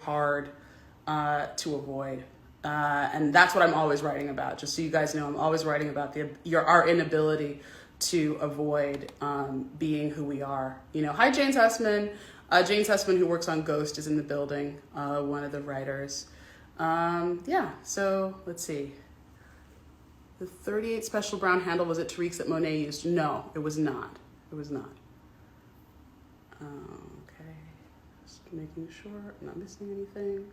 hard to avoid. And that's what I'm always writing about. Just so you guys know, I'm always writing about our inability to avoid being who we are. You know, hi, James Hussman. James Hussman, who works on Ghost, is in the building, one of the writers. Yeah, so let's see. The 38 special brown handle, was it Tariq's that Monet used? No, it was not. It was not. Okay, just making sure I'm not missing anything.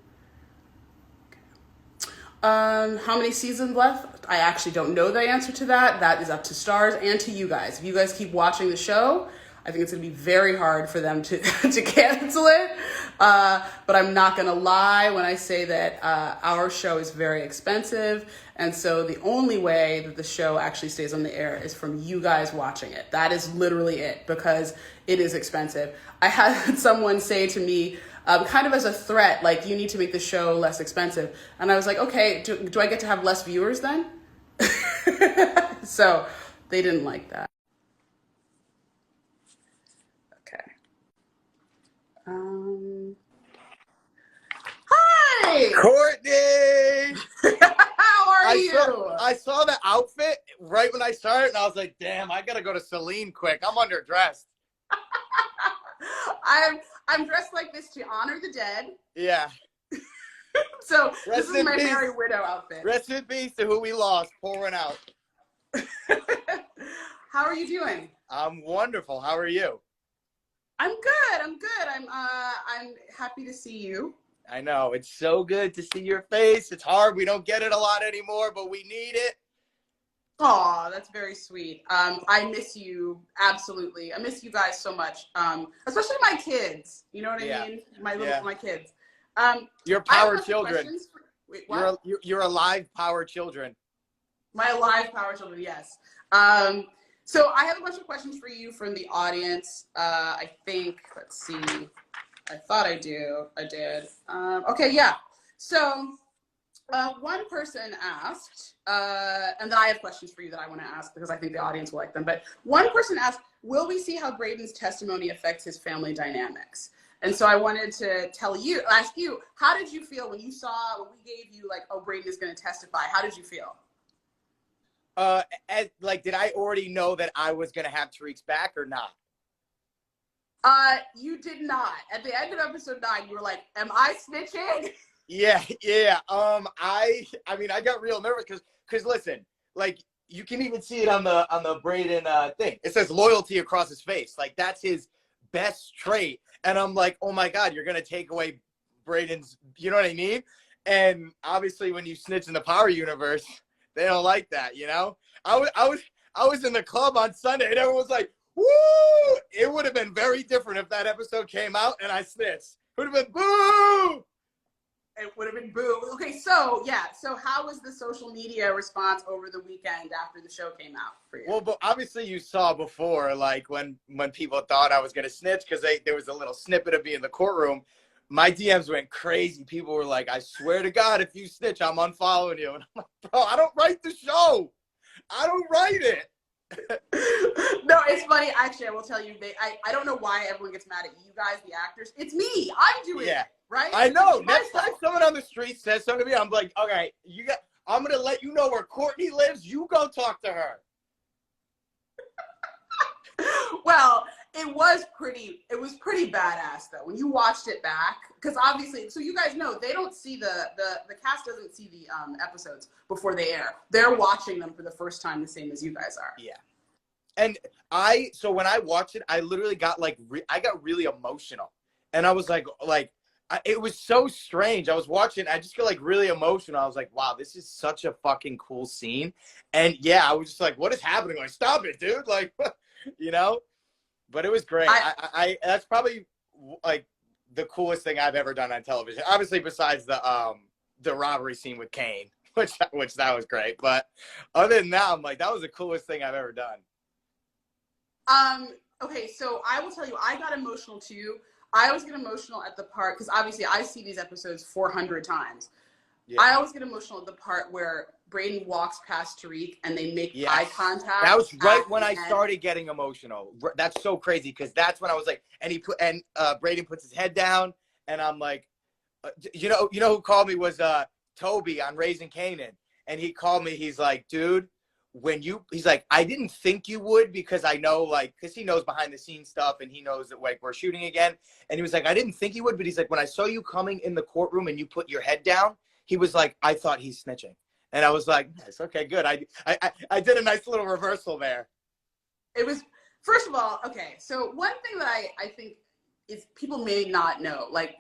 How many seasons left? I actually don't know the answer to that. That is up to Stars and to you guys. If you guys keep watching the show, I think it's going to be very hard for them to, to cancel it. But I'm not going to lie when I say that our show is very expensive. And so the only way that the show actually stays on the air is from you guys watching it. That is literally it, because it is expensive. I had someone say to me, kind of as a threat, like, you need to make the show less expensive. And I was like, okay, do I get to have less viewers then? So they didn't like that. Okay. Hi! Courtney! How are you? I saw the outfit right when I started, and I was like, damn, I gotta go to Celine quick. I'm underdressed. I'm dressed like this to honor the dead. Yeah. So this is my Merry Widow outfit. Rest in peace to who we lost, pouring out. How are you doing? I'm wonderful. How are you? I'm good. I'm good. I'm happy to see you. I know. It's so good to see your face. It's hard. We don't get it a lot anymore, but we need it. Oh, that's very sweet. I miss you. Absolutely. I miss you guys so much. Especially my kids. You know what I mean? My kids. Your power children. Wait, what? You're alive power children. My alive power children, yes. So I have a bunch of questions for you from the audience. I think, let's see. I thought I did. Okay, yeah. So one person asked, and then I have questions for you that I want to ask because I think the audience will like them. But one person asked, will we see how Brayden's testimony affects his family dynamics? And so I wanted to ask you, how did you feel when we gave you like, oh, Brayden is going to testify? How did you feel? Did I already know that I was going to have Tariq's back or not? You did not. At the end of episode 9, you were like, am I snitching? Yeah. I mean, I got real nervous because listen, like, you can even see it on the Brayden thing. It says loyalty across his face. Like, that's his best trait. And I'm like, oh my God, you're going to take away Brayden's, you know what I mean? And obviously when you snitch in the Power universe, they don't like that, you know? I was in the club on Sunday and everyone was like, woo! It would have been very different if that episode came out and I snitched. It would have been boo! It would have been boo. Okay, so yeah. So how was the social media response over the weekend after the show came out for you? Well, but obviously you saw before, like when people thought I was gonna snitch because there was a little snippet of me in the courtroom. My DMs went crazy. People were like, "I swear to God, if you snitch, I'm unfollowing you." And I'm like, "Bro, I don't write the show. I don't write it." No, it's funny. Actually, I will tell you, I don't know why everyone gets mad at you guys, the actors. It's me. I'm doing it, right? I know. Next time someone on the street says something to me, I'm like, okay, I'm going to let you know where Courtney lives. You go talk to her. Well, it was pretty badass though when you watched it back, because obviously, so you guys know they don't see the cast doesn't see the episodes before they air. They're watching them for the first time, the same as you guys are. Yeah. And so when I watched it, I literally got like I got really emotional, and I was like it was so strange. I was watching, I just got like really emotional. I was like, wow, this is such a fucking cool scene. And yeah, I was just like, what is happening? Like, stop it, dude. Like, you know, but it was great. I that's probably like the coolest thing I've ever done on television. Obviously, besides the robbery scene with Kane, which that was great. But other than that, I'm like, that was the coolest thing I've ever done. Okay, so I will tell you, I got emotional too. I always get emotional at the part, because obviously I see these episodes 400 times. Yeah. I always get emotional at the part where Brayden walks past Tariq and they make eye contact. That was right when I started getting emotional. That's so crazy, because that's when I was like, and Brayden puts his head down, and I'm like, You know who called me was Toby on Raising Canaan, and he called me. He's like, dude, he's like, I didn't think you would, because I know, like, because he knows behind the scenes stuff, and he knows that, like, we're shooting again. And he was like, I didn't think you would, but he's like, when I saw you coming in the courtroom and you put your head down, he was like, I thought he's snitching. And I was like, nice, okay, good. I did a nice little reversal there. It was, first of all, okay, so one thing that I think is people may not know, like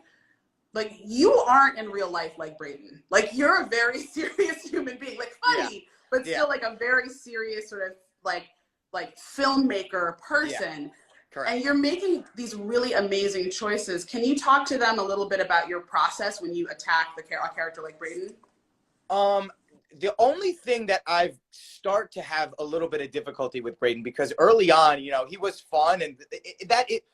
you aren't in real life like Brayden. Like, you're a very serious human being, like funny, but still like a very serious sort of like filmmaker person. Yeah. Correct. And you're making these really amazing choices. Can you talk to them a little bit about your process when you attack a character like Brayden? The only thing that I've start to have a little bit of difficulty with Brayden, because early on, you know, he was fun, and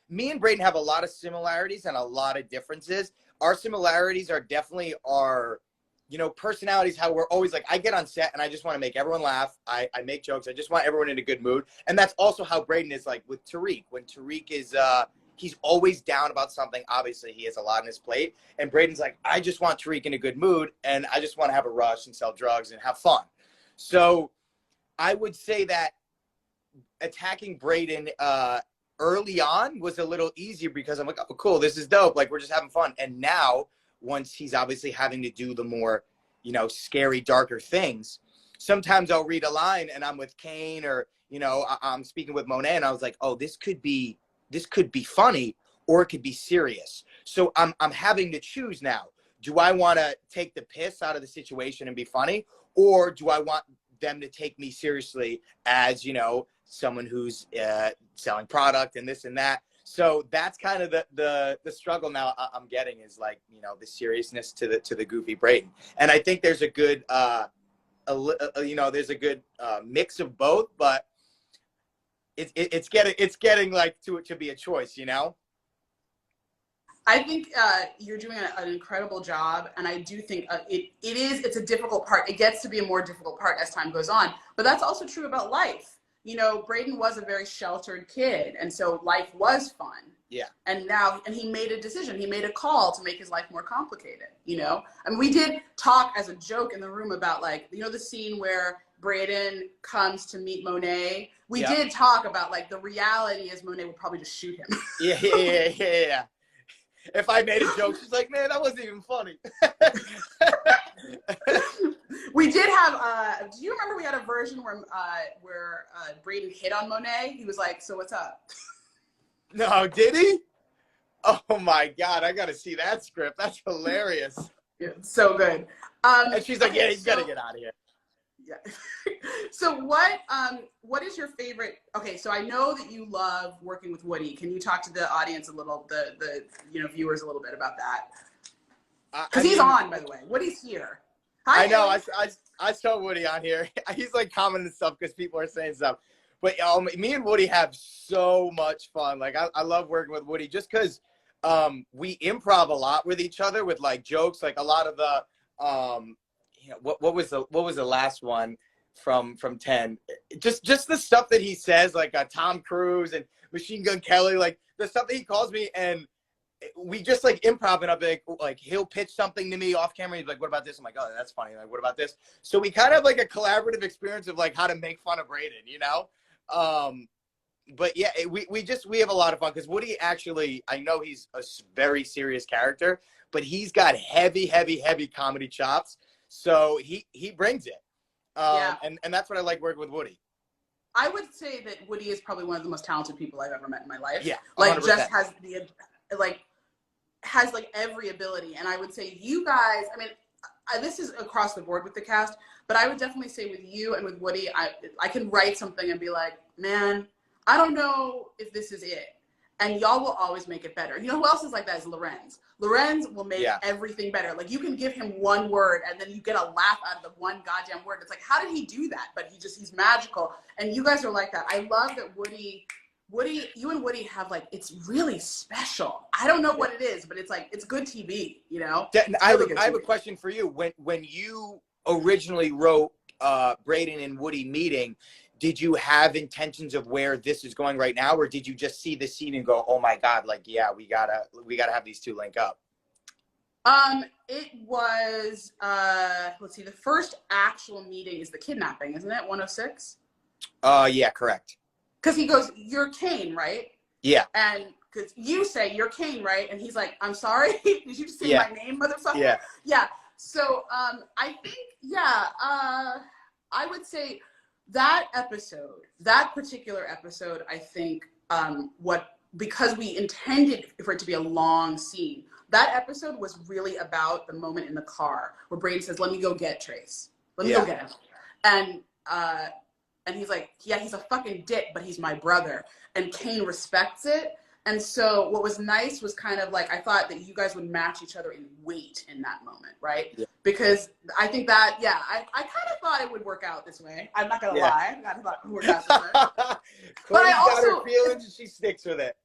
me and Brayden have a lot of similarities and a lot of differences. Our similarities are definitely our, you know, personalities, how we're always like, I get on set and I just want to make everyone laugh. I make jokes. I just want everyone in a good mood. And that's also how Brayden is, like with Tariq. When Tariq is, he's always down about something. Obviously, he has a lot on his plate. And Brayden's like, I just want Tariq in a good mood, and I just want to have a rush and sell drugs and have fun. So I would say that attacking Brayden early on was a little easier, because I'm like, oh, cool, this is dope. Like, we're just having fun. And now, once he's obviously having to do the more, you know, scary, darker things, sometimes I'll read a line and I'm with Kane, or, you know, I'm speaking with Monet, and I was like, oh, this could be funny, or it could be serious. So I'm having to choose now. Do I want to take the piss out of the situation and be funny, or do I want them to take me seriously as, you know, someone who's selling product and this and that? So that's kind of the struggle now I'm getting, is like, you know, the seriousness to the goofy Brayden. And I think there's a good mix of both, but it's getting like to be a choice, you know. I think you're doing an incredible job, and I do think it's a difficult part. It gets to be a more difficult part as time goes on, but that's also true about life. You know, Brayden was a very sheltered kid, and so life was fun. Yeah. And he made a decision. He made a call to make his life more complicated, you know? And we did talk as a joke in the room about, like, you know, the scene where Brayden comes to meet Monet. We did talk about, like, the reality is Monet would probably just shoot him. Yeah. If I made a joke, she's like, man, that wasn't even funny. We did have, do you remember we had a version where Brayden hit on Monet? He was like, so what's up? No, did he? Oh my God, I got to see that script. That's hilarious. Yeah, so good. And she's like, yeah, he's got to get out of here. Yeah. So what is your favorite? Okay, so I know that you love working with Woody. Can you talk to the audience a little, the viewers a little bit about that? Because he's on, by the way. Woody's here. Hi, I know. I saw Woody on here. He's like commenting stuff because people are saying stuff. But me and Woody have so much fun. Like, I love working with Woody just because we improv a lot with each other with like jokes. Like a lot of the what was the last one from 10? Just the stuff that he says, like Tom Cruise and Machine Gun Kelly, like the stuff that he calls me, and we just like improv, and I'll be like he'll pitch something to me off camera. He's like, what about this? I'm like, oh, that's funny. Like, what about this? So we kind of have like a collaborative experience of like how to make fun of Brayden, you know? But yeah, we have a lot of fun because Woody actually, I know he's a very serious character, but he's got heavy comedy chops. So he brings it. And that's what I like working with Woody. I would say that Woody is probably one of the most talented people I've ever met in my life. Yeah. 100%. Like, just has every ability. And I would say you guys, I mean, this is across the board with the cast, but I would definitely say with you and with Woody, I can write something and be like, man, I don't know if this is it. And y'all will always make it better. You know who else is like that is Lorenz. Lorenz will make everything better. Like, you can give him one word and then you get a laugh out of the one goddamn word. It's like, how did he do that? But he's magical. And you guys are like that. I love that Woody, you and Woody have like, it's really special. I don't know what it is, but it's like, it's good TV, you know? I have a question for you. When you originally wrote Brayden and Woody meeting, did you have intentions of where this is going right now, or did you just see the scene and go, oh my God, like, yeah, we gotta have these two link up? It was let's see, the first actual meeting is the kidnapping, isn't it? 106? Yeah, correct. Because he goes, "You're Kane, right?" Yeah. And because you say, "You're Kane, right?" And he's like, "I'm sorry, did you just say Yeah. my name, motherfucker?" Yeah. Yeah. So I think, yeah, I would say that episode, that particular episode, I think because we intended for it to be a long scene, that episode was really about the moment in the car where Brayden says, "Let me go get Trace. Let me go get him." And and he's like, "Yeah, he's a fucking dick, but he's my brother." And Kane respects it. And so what was nice was kind of like, I thought that you guys would match each other in weight in that moment, right? Yeah. Because I think that, yeah, I kind of thought it would work out this way. I'm not going to lie. I kind of thought it would work out this way. Courtney's got her feelings and she sticks with it.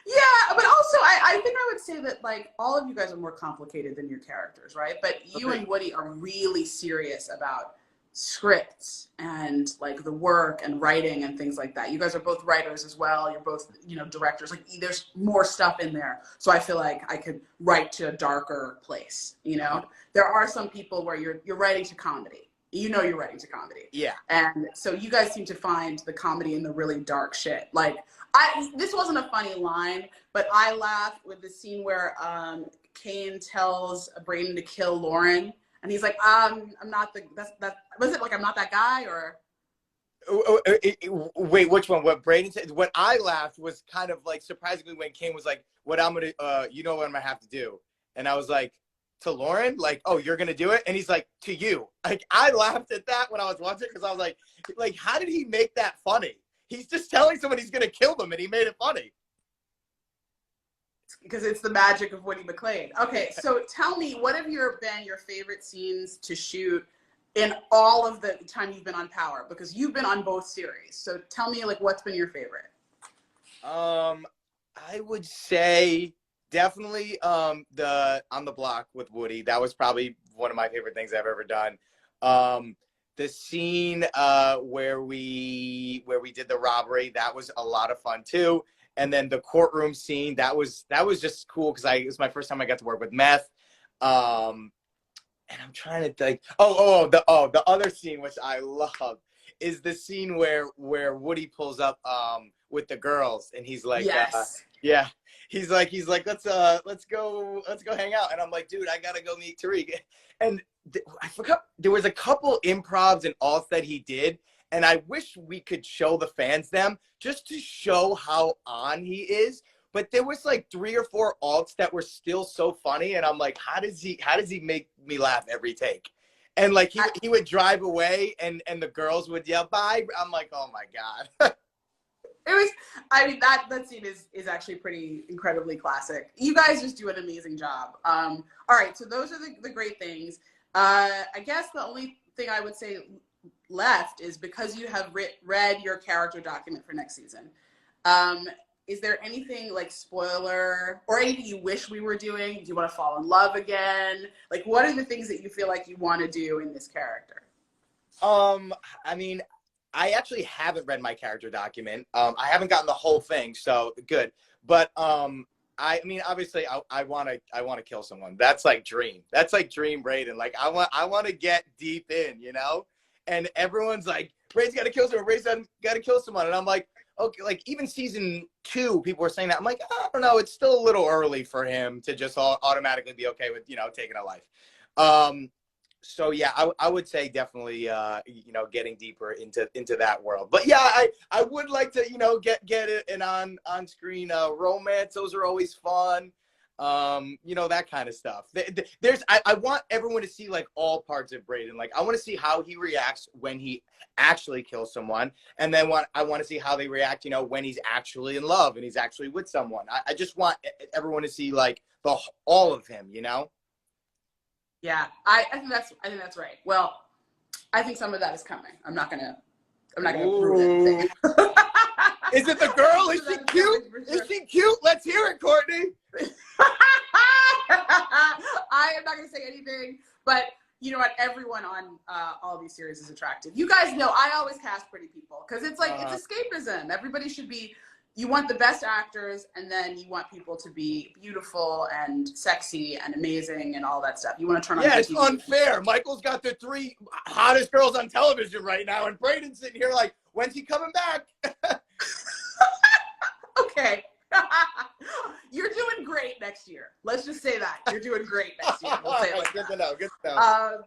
Yeah, but also I think I would say that, like, all of you guys are more complicated than your characters, right? But you and Woody are really serious about scripts and like the work and writing and things like that. You guys are both writers as well. You're both, directors. Like, there's more stuff in there. So I feel like I could write to a darker place, There are some people where you're writing to comedy. You're writing to comedy. Yeah. And so you guys seem to find the comedy in the really dark shit. Like, this wasn't a funny line, but I laughed with the scene where Kane tells Brayden to kill Lauren. And he's like, I'm not was it like, I'm not that guy, or? Wait, which one? What Brayden said? What I laughed was kind of like surprisingly when Kane was like, what I'm going to, you know what I'm going to have to do. And I was like, to Lauren? Like, oh, you're going to do it? And he's like, to you. Like, I laughed at that when I was watching it because I was like, how did he make that funny? He's just telling someone he's going to kill them and he made it funny. Because it's the magic of Woody McClane. Okay, so tell me, what have been your favorite scenes to shoot in all of the time you've been on Power? Because you've been on both series. So tell me, like, what's been your favorite? I would say definitely the On the Block with Woody. That was probably one of my favorite things I've ever done. The scene where we did the robbery, that was a lot of fun too. And then the courtroom scene, that was just cool because it was my first time I got to work with meth. And I'm trying to think. The other scene which I love is the scene where Woody pulls up with the girls and he's like, yes. He's like, let's go hang out. And I'm like, dude, I gotta go meet Tariq. And I forgot there was a couple improvs and alts that he did. And I wish we could show the fans them just to show how on he is. But there was like 3 or 4 alts that were still so funny. And I'm like, how does he make me laugh every take? And like he would drive away and the girls would yell, bye. I'm like, oh my God. That scene is actually pretty incredibly classic. You guys just do an amazing job. All right, so those are the great things. I guess the only thing I would say left is, because you have read your character document for next season, is there anything like spoiler or anything you wish we were doing? Do you want to fall in love again? Like, what are the things that you feel like you want to do in this character? I mean, I actually haven't read my character document. I haven't gotten the whole thing, so good. But I mean, obviously, I want to kill someone. That's like dream. That's like dream Brayden. Like I want to get deep in, And everyone's like, Brayden's got to kill someone. Brayden's got to kill someone. And I'm like, okay, like even season 2, people were saying that. I'm like, I don't know. It's still a little early for him to just automatically be okay with, taking a life. So yeah, I would say definitely, getting deeper into that world. But yeah, I would like to, get it an on screen romance. Those are always fun. That kind of stuff. I want everyone to see like all parts of Brayden. Like I want to see how he reacts when he actually kills someone. And then I want to see how they react, when he's actually in love and he's actually with someone. I just want everyone to see like all of him, Yeah, I think that's right. Well, I think some of that is coming. I'm not gonna prove anything. Is it the girl? Is she cute? Is she cute? Let's hear it, Courtney. I am not gonna say anything, but you know what? Everyone on all these series is attractive. You guys know I always cast pretty people because it's like it's escapism. Everybody should be, you want the best actors, and then you want people to be beautiful and sexy and amazing and all that stuff. You want to turn on Yeah, it's TV. unfair. Michael's got the 3 hottest girls on television right now, and Brayden's sitting here like, when's he coming back? Okay. You're doing great next year. Let's just say that. You're doing great next year. We'll say it like good that. to know. Good to know.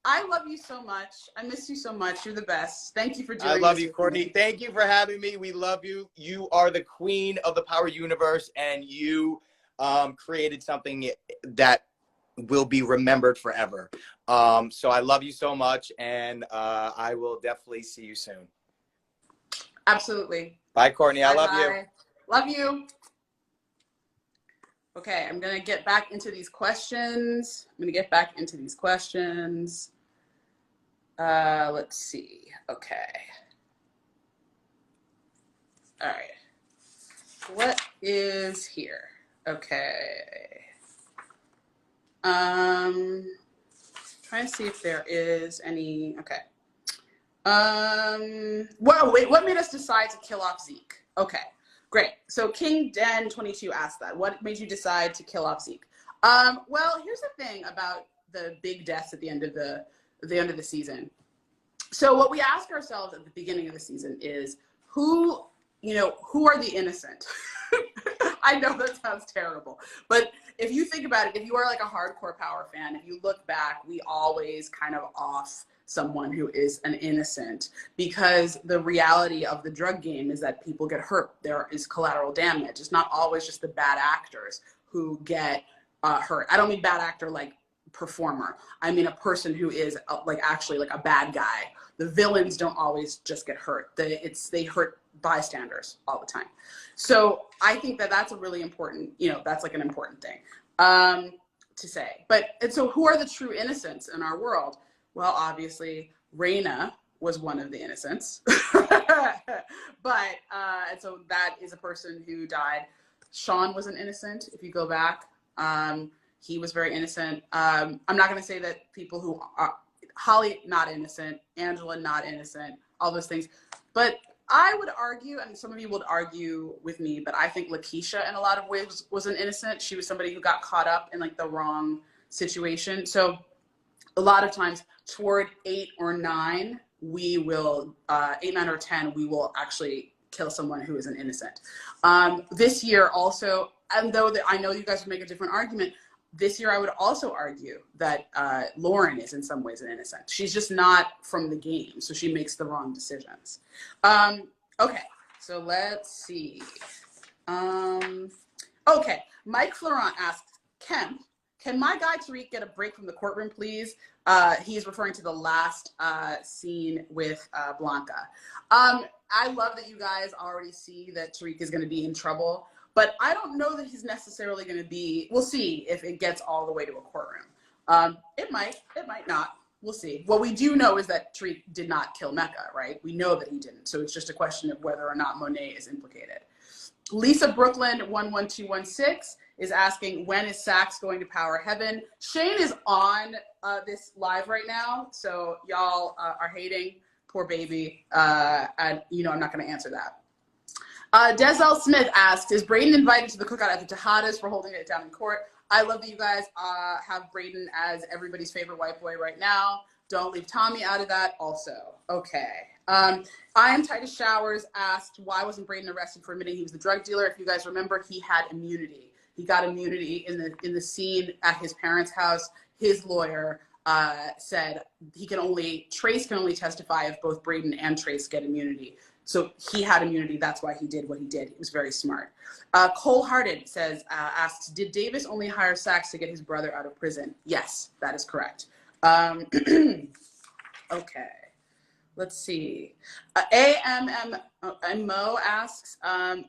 I love you so much. I miss you so much. You're the best. Thank you for doing this. I love you, Courtney. Thank you for having me. We love you. You are the queen of the Power universe, and you created something that will be remembered forever. So I love you so much, and I will definitely see you soon. Absolutely. Bye, Courtney. I love you. Love you. Okay, I'm going to get back into these questions. Let's see. Okay. All right. What is here? Okay. Trying to see if there is any. Okay. Well, wait, what made us decide to kill off Zeke? Okay, great. So King Den 22 asked that. What made you decide to kill off Zeke? Well, here's the thing about the big deaths at the end of the season. So what we ask ourselves at the beginning of the season is who are the innocent? I know that sounds terrible, but if you think about it, if you are like a hardcore Power fan, if you look back, we always kind of off someone who is an innocent, because the reality of the drug game is that people get hurt. There is collateral damage. It's not always just the bad actors who get hurt. I don't mean bad actor like performer. I mean a person who is like actually like a bad guy. The villains don't always just get hurt. They hurt bystanders all the time. So I think that that's a really important, that's like an important thing to say. And so who are the true innocents in our world? Well, obviously, Raina was one of the innocents. But, and so that is a person who died. Sean was an innocent, if you go back. He was very innocent. I'm not going to say that people who are, Holly, not innocent, Angela, not innocent, all those things. But I would argue, and some of you would argue with me, but I think Lakeisha in a lot of ways was an innocent. She was somebody who got caught up in like the wrong situation. So a lot of times toward 8 or 9, we will, 8, 9, or 10, we will actually kill someone who is an innocent. This year also, and though I know you guys would make a different argument, this year I would also argue that Lauren is in some ways an innocent. She's just not from the game, so she makes the wrong decisions. Okay, so let's see. Okay, Mike Florent asks, Kemp, can my guy Tariq get a break from the courtroom, please? He's referring to the last scene with Blanca. I love that you guys already see that Tariq is going to be in trouble, but I don't know that he's necessarily going to be. We'll see if it gets all the way to a courtroom. It might not. We'll see. What we do know is that Tariq did not kill Mecca, right? We know that he didn't. So it's just a question of whether or not Monet is implicated. Lisa Brooklyn 11216 is asking, when is Sax going to Power Heaven? Shane is on this live right now, so y'all are hating. Poor baby. And I'm not going to answer that. Denzel Smith asks, is Brayden invited to the cookout at the Tejadas for holding it down in court? I love that you guys have Brayden as everybody's favorite white boy right now. Don't leave Tommy out of that also. Okay. I am Titus Showers asked, why wasn't Brayden arrested for admitting he was the drug dealer? If you guys remember, he had immunity. He got immunity in the scene at his parents' house. His lawyer said Trace can only testify if both Brayden and Trace get immunity. So he had immunity. That's why he did what he did. He was very smart. Cole Hearted asks, did Davis only hire Sax to get his brother out of prison? Yes, that is correct. Okay. Let's see. AMMO asks,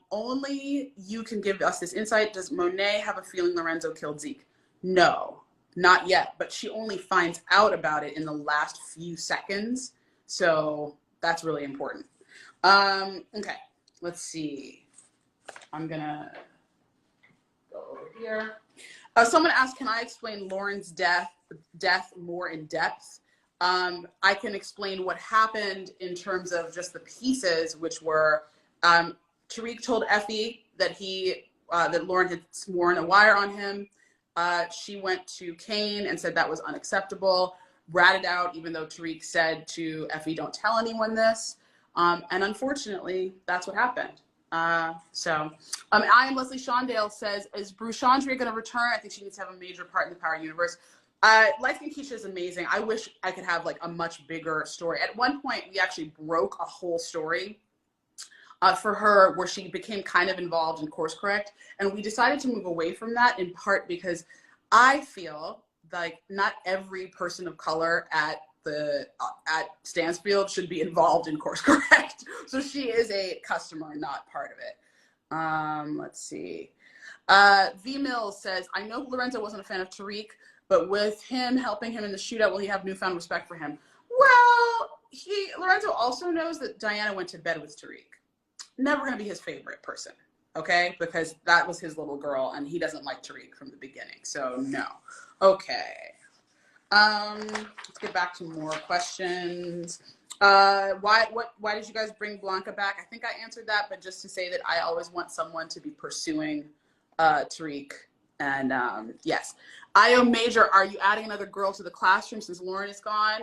only you can give us this insight. Does Monet have a feeling Lorenzo killed Zeke? No, not yet. But she only finds out about it in the last few seconds. So that's really important. Okay, let's see. I'm going to go over here. Someone asked, can I explain Lauren's death more in depth? I can explain what happened in terms of just the pieces, which were Tariq told Effie that that Lauren had sworn a wire on him. She went to Kane and said that was unacceptable, ratted out, even though Tariq said to Effie, don't tell anyone this. And unfortunately, that's what happened. I am Leslie Shondale says, is Bruce Chandria going to return? I think she needs to have a major part in the Power universe. Light Skin Keisha is amazing. I wish I could have like a much bigger story. At one point, we actually broke a whole story for her where she became kind of involved in Course Correct. And we decided to move away from that in part because I feel like not every person of color at Stansfield should be involved in Course Correct. So she is a customer, not part of it. Let's see. V Mills says, I know Lorenzo wasn't a fan of Tariq, but with him helping him in the shootout, will he have newfound respect for him? Well, Lorenzo also knows that Diana went to bed with Tariq. Never going to be his favorite person, okay? Because that was his little girl, and he doesn't like Tariq from the beginning, so no. Okay. Let's get back to more questions. Why did you guys bring Blanca back? I think I answered that, but just to say that I always want someone to be pursuing Tariq. And yes. Io Major, are you adding another girl to the classroom since Lauren is gone?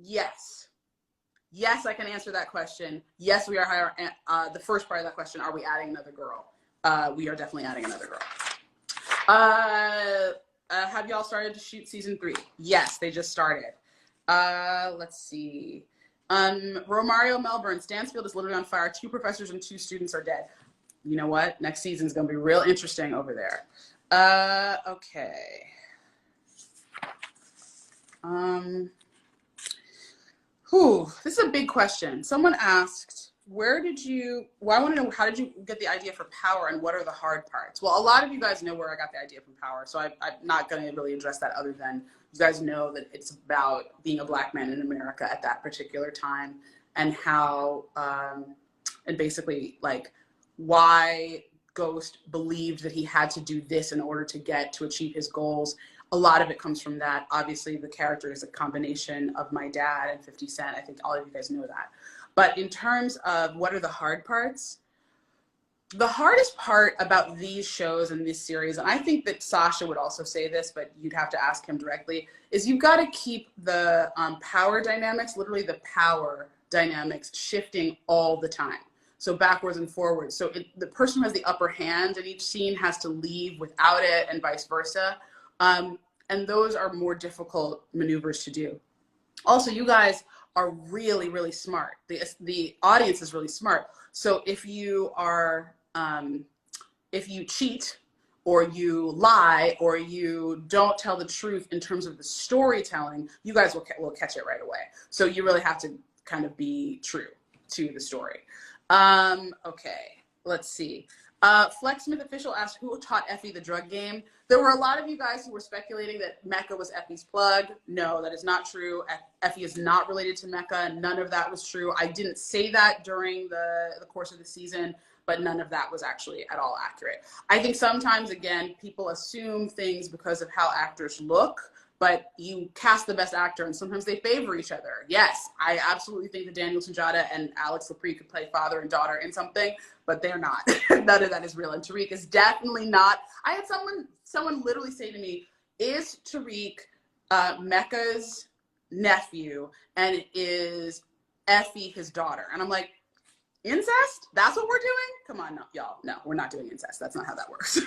Yes. Yes, I can answer that question. Yes, we are hiring. The first part of that question, are we adding another girl? We are definitely adding another girl. Have y'all started to shoot season 3? Yes, they just started. Let's see. Romario Melbourne, Stansfield is literally on fire. 2 professors and 2 students are dead. You know what? Next season is going to be real interesting over there. Okay. This is a big question. Someone asked, I want to know, how did you get the idea for Power and what are the hard parts? Well, a lot of you guys know where I got the idea from Power, so I'm not going to really address that other than you guys know that it's about being a Black man in America at that particular time and how, and basically like why Ghost believed that he had to do this in order to achieve his goals. A lot of it comes from that. Obviously, the character is a combination of my dad and 50 Cent. I think all of you guys know that. But in terms of what are the hard parts, the hardest part about these shows and this series, and I think that Sasha would also say this, but you'd have to ask him directly, is you've got to keep the power dynamics, literally the power dynamics, shifting all the time. So backwards and forwards. So the person who has the upper hand in each scene has to leave without it and vice versa. And those are more difficult maneuvers to do. Also, you guys are really, really smart. The audience is really smart. So if you are, if you cheat or you lie or you don't tell the truth in terms of the storytelling, you guys will catch it right away. So you really have to kind of be true to the story. Okay, let's see. Flexsmith Official asked, who taught Effie the drug game? There were a lot of you guys who were speculating that Mecca was Effie's plug. No, that is not true. Effie is not related to Mecca. None of that was true. I didn't say that during the course of the season, but none of that was actually at all accurate. I think sometimes, again, people assume things because of how actors look, but you cast the best actor and sometimes they favor each other. Yes, I absolutely think that Daniel Sunjata and Alex Lepre could play father and daughter in something, but they're not. None of that is real. And Tariq is definitely not. I had someone literally say to me, is Tariq Mecca's nephew and is Effie his daughter? And I'm like, incest? That's what we're doing? Come on, no, y'all. No, we're not doing incest. That's not how that works.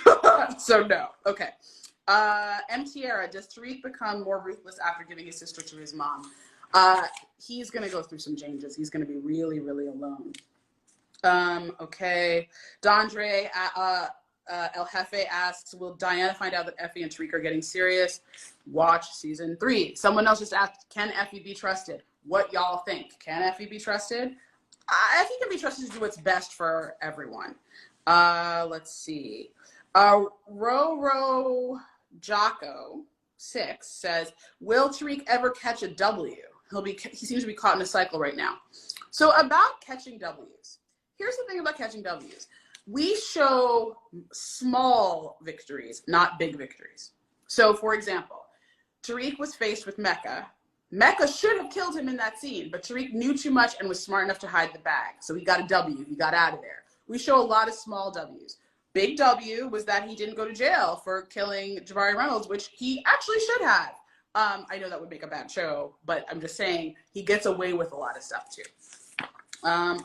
So no. Okay. M. Tierra, does Tariq become more ruthless after giving his sister to his mom? He's going to go through some changes. He's going to be really, really alone. Okay. Dondre El Jefe asks, will Diana find out that Effie and Tariq are getting serious? Watch season 3. Someone else just asked, can Effie be trusted? What y'all think? Can Effie be trusted? Effie can be trusted to do what's best for everyone. Let's see. Roro Jocko 6 says, will Tariq ever catch a W? He seems to be caught in a cycle right now. So about catching W's. Here's the thing about catching W's. We show small victories, not big victories. So for example, Tariq was faced with Mecca Mecca should have killed him in that scene, but Tariq knew too much and was smart enough to hide the bag. So he got a W. He got out of there. We show a lot of small W's. Big W was that he didn't go to jail for killing Jabari Reynolds, which he actually should have. I know that would make a bad show, but I'm just saying he gets away with a lot of stuff too.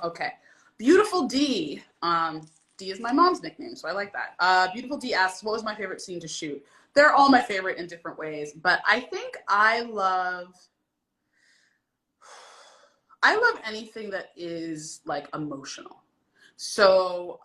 Okay. Beautiful D. D is my mom's nickname, so I like that. Beautiful D asks, what was my favorite scene to shoot? They're all my favorite in different ways, but I think I love anything that is like emotional. So,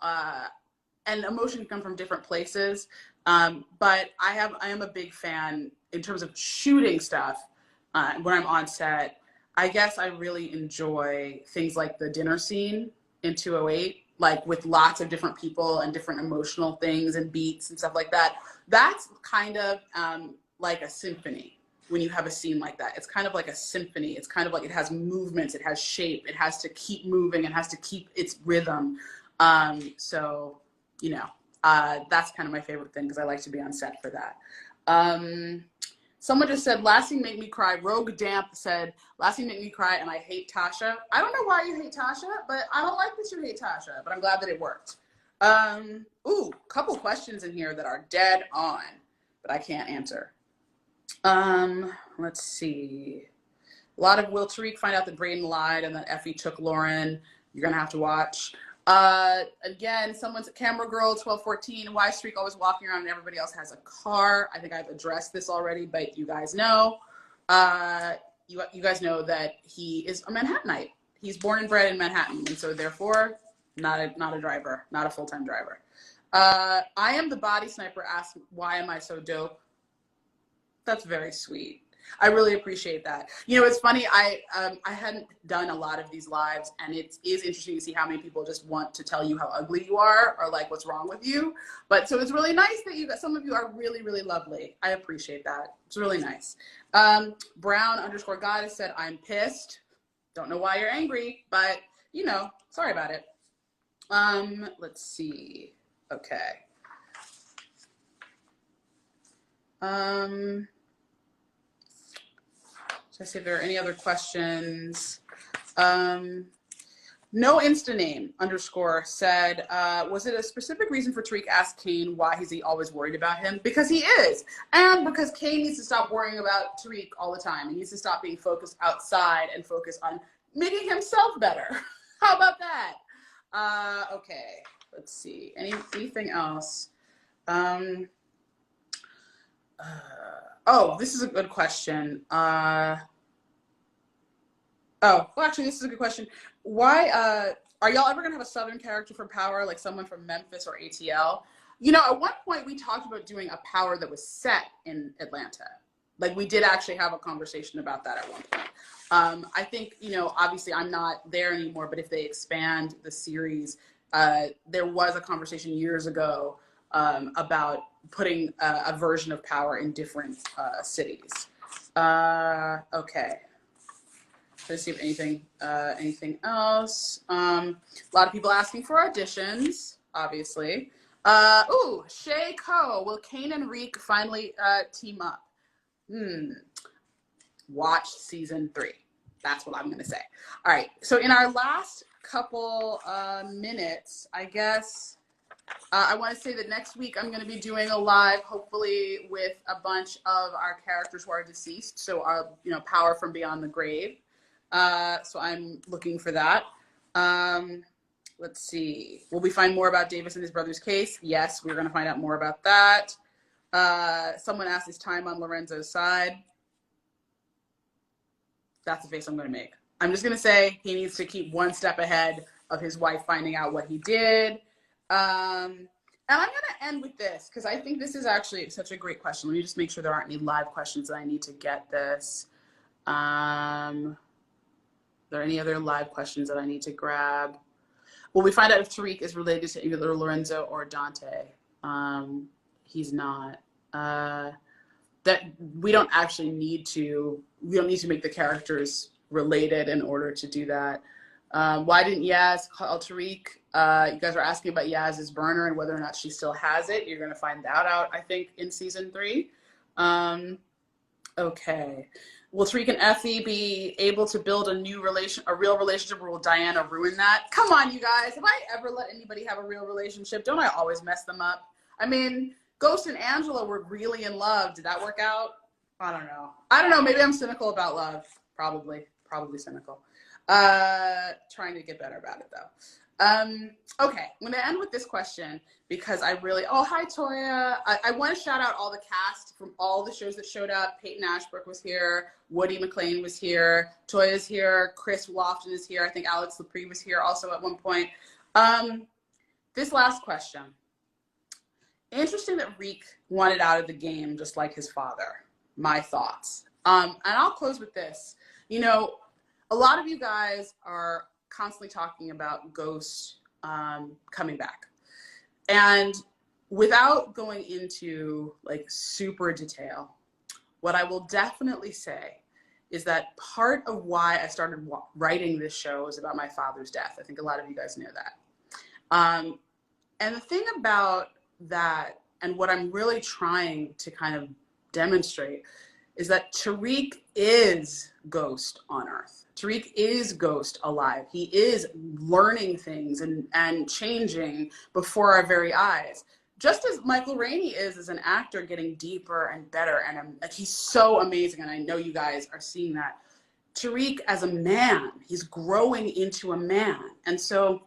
and emotion can come from different places. But I am a big fan in terms of shooting stuff. When I'm on set, I guess I really enjoy things like the dinner scene in 208, like with lots of different people and different emotional things and beats and stuff like that. That's kind of like a symphony. When you have a scene like that, it's kind of like a symphony. It's kind of like it has movements, it has shape, it has to keep moving, it has to keep its rhythm. So, you know, that's kind of my favorite thing because I like to be on set for that. Someone just said, last scene made me cry. Rogue Damp said, last scene made me cry and I hate Tasha. I don't know why you hate Tasha, but I don't like that you hate Tasha, but I'm glad that it worked. Ooh, couple questions in here that are dead on, but I can't answer. Let's see. A lot of will Tariq find out that Brayden lied and that Effie took Lauren. You're gonna have to watch. Again, someone's camera girl 1214. Why is Tariq always walking around and everybody else has a car? I think I've addressed this already, but you guys know. You guys know that he is a Manhattanite. He's born and bred in Manhattan, and so therefore, not a driver, not a full-time driver. I am the body sniper. Asked, why am I so dope? That's very sweet. I really appreciate that. You know, it's funny. I hadn't done a lot of these lives, and it is interesting to see how many people just want to tell you how ugly you are or like what's wrong with you. But so it's really nice that some of you are really, really lovely. I appreciate that. It's really nice. Brown_goddess said, I'm pissed. Don't know why you're angry, but you know, sorry about it. Let's see. Okay. Let's see if there are any other questions. No Insta name _ said, was it a specific reason for Tariq asked Kane why is he always worried about him? Because he is. And because Kane needs to stop worrying about Tariq all the time. He needs to stop being focused outside and focus on making himself better. How about that? Okay, let's see. Anything else? Oh, this is a good question. Actually, this is a good question. Why, are y'all ever gonna have a Southern character for Power, like someone from Memphis or ATL? You know, at one point we talked about doing a Power that was set in Atlanta. Like we did actually have a conversation about that at one point. I think, you know, obviously I'm not there anymore, but if they expand the series, there was a conversation years ago about putting a version of Power in different cities. Okay. Let's see if anything else. A lot of people asking for auditions, obviously. Ooh, Shay Ko, will Kane and Reek finally team up? Watch season 3. That's what I'm gonna say. All right, so in our last couple minutes, I guess I want to say that next week I'm going to be doing a live, hopefully with a bunch of our characters who are deceased. So our, you know, Power from Beyond the Grave. So I'm looking for that. Let's see. Will we find more about Davis and his brother's case? Yes, we're going to find out more about that. Someone asked his time on Lorenzo's side. That's the face I'm going to make. I'm just going to say he needs to keep one step ahead of his wife finding out what he did. And I'm going to end with this because I think this is actually such a great question. Let me just make sure there aren't any live questions that I need to get this. Are there any other live questions that I need to grab? Will we find out if Tariq is related to either Lorenzo or Dante? He's not. That we don't actually need to. We don't need to make the characters related in order to do that. Why didn't Yaz call Tariq? You guys are asking about Yaz's burner and whether or not she still has it. You're going to find that out, I think, in season 3. Okay. will Tariq and Effie be able to build a real relationship, or will Diana ruin that? Come on, you guys. Have I ever let anybody have a real relationship? Don't I always mess them up? I mean, Ghost and Angela were really in love. Did that work out? I don't know. Maybe I'm cynical about love. Probably cynical. Trying to get better about it though. Okay, I'm gonna end with this question because hi Toya. I want to shout out all the cast from all the shows that showed up. Peyton Ashbrook was here, Woody McLean was here, Toya's here, Chris Lofton is here. I think Alex Lepre was here also at one point. This last question. Interesting that Reek wanted out of the game just like his father. My thoughts. And I'll close with this. You know, a lot of you guys are constantly talking about Ghost coming back. And without going into like super detail, what I will definitely say is that part of why I started writing this show is about my father's death. I think a lot of you guys know that. And the thing about that, and what I'm really trying to kind of demonstrate, is that Tariq is Ghost on Earth. Tariq is Ghost alive. He is learning things and changing before our very eyes. Just as Michael Rainey is as an actor, getting deeper and better. And he's so amazing. And I know you guys are seeing that. Tariq as a man, he's growing into a man. And so,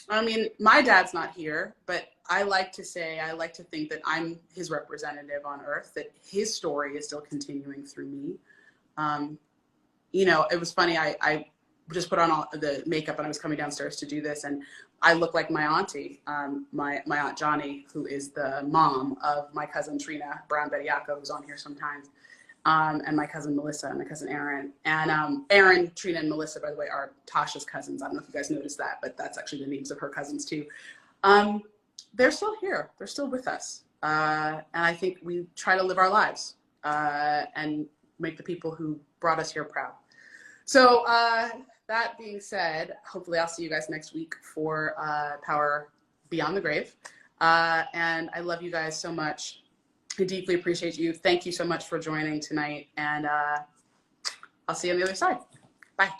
I mean, my dad's not here, but I like to think that I'm his representative on Earth, that his story is still continuing through me. You know, it was funny. I just put on all the makeup and I was coming downstairs to do this, and I look like my auntie, my Aunt Gianni, who is the mom of my cousin Trina Brown Bediaco, who's on here sometimes, and my cousin Melissa and my cousin Aaron. And Aaron, Trina, and Melissa, by the way, are Tasha's cousins. I don't know if you guys noticed that, but that's actually the names of her cousins too. They're still here. They're still with us. And I think we try to live our lives and make the people who brought us here proud. So that being said, hopefully I'll see you guys next week for Power Beyond the Grave. And I love you guys so much. I deeply appreciate you. Thank you so much for joining tonight. And I'll see you on the other side. Bye.